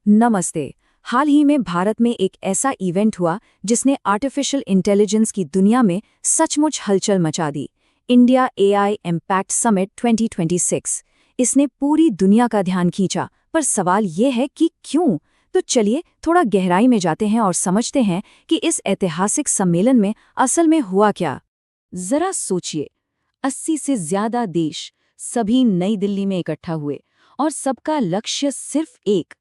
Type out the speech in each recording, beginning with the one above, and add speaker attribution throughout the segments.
Speaker 1: नमस्ते। हाल ही में भारत में एक ऐसा इवेंट हुआ जिसने आर्टिफिशियल इंटेलिजेंस की दुनिया में सचमुच हलचल मचा दी। India AI impact summit 2026। इसने पूरी दुनिया का ध्यान खींचा, पर सवाल ये है कि क्यों? तो चलिए थोड़ा गहराई में जाते हैं और समझते हैं कि इस ऐतिहासिक सम्मेलन में असल में हुआ क्या। जरा सोचिए, 80 से ज्यादा देश सभी नई दिल्ली में इकट्ठा हुए और सबका लक्ष्य सिर्फ एक,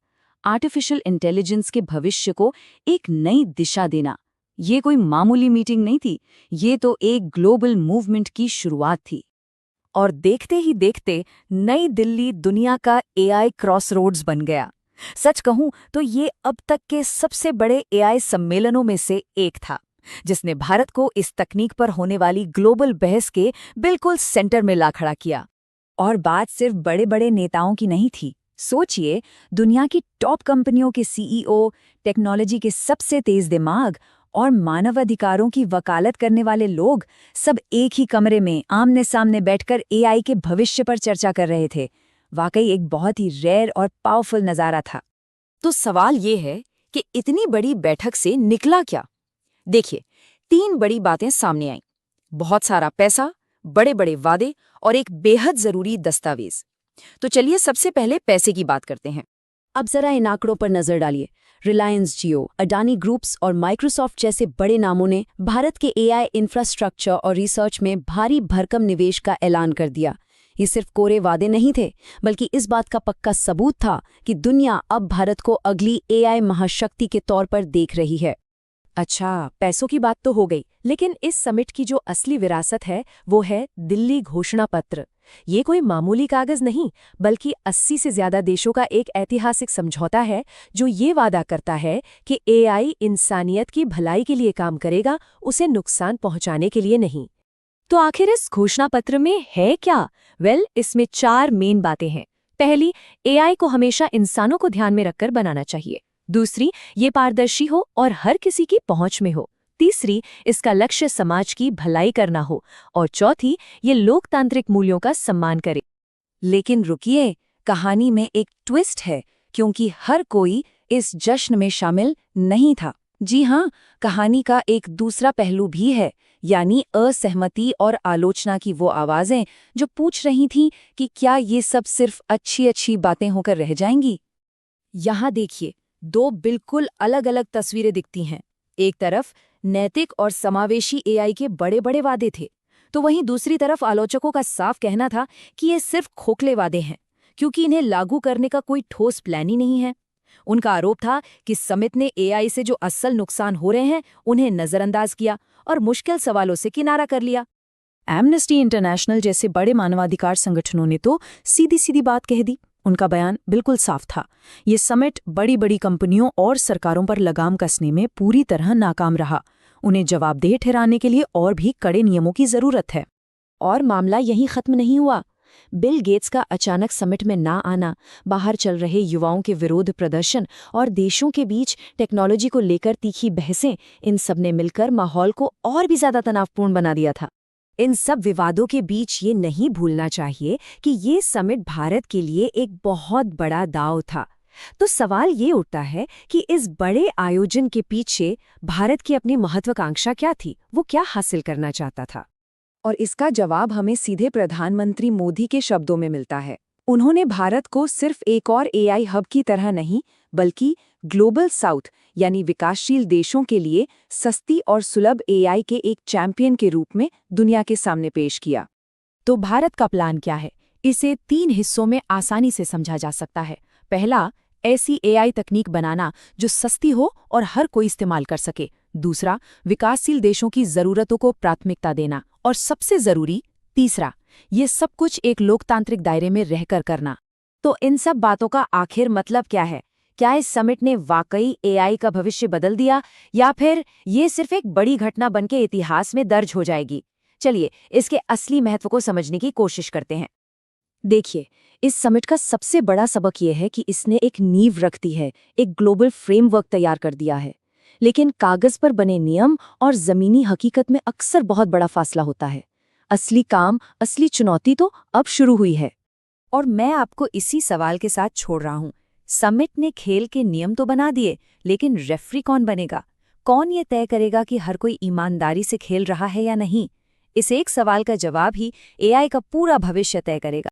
Speaker 1: आर्टिफिशियल इंटेलिजेंस के भविष्य को एक नई दिशा देना। ये कोई मामूली मीटिंग नहीं थी, ये तो एक ग्लोबल मूवमेंट की शुरुआत थी। और देखते ही देखते नई दिल्ली दुनिया का एआई क्रॉसरोड्स बन गया। सच कहूं तो ये अब तक के सबसे बड़े एआई सम्मेलनों में से एक था, जिसने भारत को इस तकनीक पर होने वाली ग्लोबल बहस के बिल्कुल सेंटर में ला खड़ा किया। और बात सिर्फ बड़े बड़े नेताओं की नहीं थी। सोचिए, दुनिया की टॉप कंपनियों के सीईओ, टेक्नोलॉजी के सबसे तेज दिमाग और मानवाधिकारों की वकालत करने वाले लोग सब एक ही कमरे में आमने सामने बैठकर एआई के भविष्य पर चर्चा कर रहे थे। वाकई एक बहुत ही रेयर और पावरफुल नज़ारा था। तो सवाल ये है कि इतनी बड़ी बैठक से निकला क्या? देखिए, 3 बड़ी बातें सामने आईं। बहुत सारा पैसा, बड़े बड़े वादे और एक बेहद जरूरी दस्तावेज। तो चलिए सबसे पहले पैसे की बात करते हैं। अब जरा इन आंकड़ों पर नजर डालिए। रिलायंस जियो, अडानी ग्रुप्स और माइक्रोसॉफ्ट जैसे बड़े नामों ने भारत के एआई इंफ्रास्ट्रक्चर और रिसर्च में भारी भरकम निवेश का ऐलान कर दिया। ये सिर्फ कोरे वादे नहीं थे, बल्कि इस बात का पक्का सबूत था कि दुनिया अब भारत को अगली एआई महाशक्ति के तौर पर देख रही है। अच्छा, पैसों की बात तो हो गई, लेकिन इस समिट की जो असली विरासत है वो है दिल्ली घोषणा पत्र। ये कोई मामूली कागज नहीं, बल्कि 80 से ज्यादा देशों का एक ऐतिहासिक समझौता है जो ये वादा करता है कि एआई इंसानियत की भलाई के लिए काम करेगा, उसे नुकसान पहुंचाने के लिए नहीं। तो आखिर इस घोषणा पत्र में है क्या? इसमें 4 मेन बातें हैं। पहली, एआई को हमेशा इंसानों को ध्यान में रखकर बनाना चाहिए। दूसरी, ये पारदर्शी हो और हर किसी की पहुंच में हो। तीसरी, इसका लक्ष्य समाज की भलाई करना हो। और चौथी, ये लोकतांत्रिक मूल्यों का सम्मान करे। लेकिन रुकिए, कहानी में एक ट्विस्ट है, क्योंकि हर कोई इस जश्न में शामिल नहीं था। जी हाँ, कहानी का एक दूसरा पहलू भी है, यानी असहमति और आलोचना की वो आवाजें जो पूछ रही थीं कि क्या ये सब सिर्फ अच्छी अच्छी बातें होकर रह जाएंगी। यहाँ देखिए, 2 बिल्कुल अलग अलग तस्वीरें दिखती हैं। एक तरफ नैतिक और समावेशी एआई के बड़े बड़े वादे थे, तो वहीं दूसरी तरफ आलोचकों का साफ कहना था कि ये सिर्फ खोखले वादे हैं, क्योंकि इन्हें लागू करने का कोई ठोस प्लान ही नहीं है। उनका आरोप था कि समिट ने एआई से जो असल नुकसान हो रहे हैं उन्हें नजरअंदाज किया और मुश्किल सवालों से किनारा कर लिया। एमनेस्टी इंटरनेशनल जैसे बड़े मानवाधिकार संगठनों ने तो सीधी सीधी बात कह दी। उनका बयान बिल्कुल साफ था, ये समिट बड़ी बड़ी कंपनियों और सरकारों पर लगाम कसने में पूरी तरह नाकाम रहा। उन्हें जवाबदेह ठहराने के लिए और भी कड़े नियमों की जरूरत है। और मामला यहीं खत्म नहीं हुआ। बिल गेट्स का अचानक समिट में ना आना, बाहर चल रहे युवाओं के विरोध प्रदर्शन और देशों के बीच टेक्नोलॉजी को लेकर तीखी बहसें, इन सब ने मिलकर माहौल को और भी ज्यादा तनावपूर्ण बना दिया था। इन सब विवादों के बीच ये नहीं भूलना चाहिए कि ये समिट भारत के लिए एक बहुत बड़ा दांव था। तो सवाल ये उठता है कि इस बड़े आयोजन के पीछे भारत की अपनी महत्वाकांक्षा क्या थी, वो क्या हासिल करना चाहता था? और इसका जवाब हमें सीधे प्रधानमंत्री मोदी के शब्दों में मिलता है। उन्होंने भारत को सिर्फ एक और एआई हब की तरह नहीं, बल्कि ग्लोबल साउथ यानी विकासशील देशों के लिए सस्ती और सुलभ एआई के एक चैंपियन के रूप में दुनिया के सामने पेश किया। तो भारत का प्लान क्या है? इसे 3 हिस्सों में आसानी से समझा जा सकता है। पहला, ऐसी एआई तकनीक बनाना जो सस्ती हो और हर कोई इस्तेमाल कर सके। दूसरा, विकासशील देशों की जरूरतों को प्राथमिकता देना। और सबसे जरूरी, तीसरा, ये सब कुछ एक लोकतांत्रिक दायरे में रहकर करना। तो इन सब बातों का आखिर मतलब क्या है? क्या इस समिट ने वाकई एआई का भविष्य बदल दिया, या फिर ये सिर्फ एक बड़ी घटना बनके इतिहास में दर्ज हो जाएगी? चलिए इसके असली महत्व को समझने की कोशिश करते हैं। देखिए, इस समिट का सबसे बड़ा सबक यह है कि इसने एक नींव रख दी है, एक ग्लोबल फ्रेमवर्क तैयार कर दिया है। लेकिन कागज पर बने नियम और जमीनी हकीकत में अक्सर बहुत बड़ा फासला होता है। असली काम, असली चुनौती तो अब शुरू हुई है। और मैं आपको इसी सवाल के साथ छोड़ रहा हूं समिट ने खेल के नियम तो बना दिए, लेकिन रेफरी कौन बनेगा? कौन ये तय करेगा कि हर कोई ईमानदारी से खेल रहा है या नहीं? इस एक सवाल का जवाब ही एआई का पूरा भविष्य तय करेगा।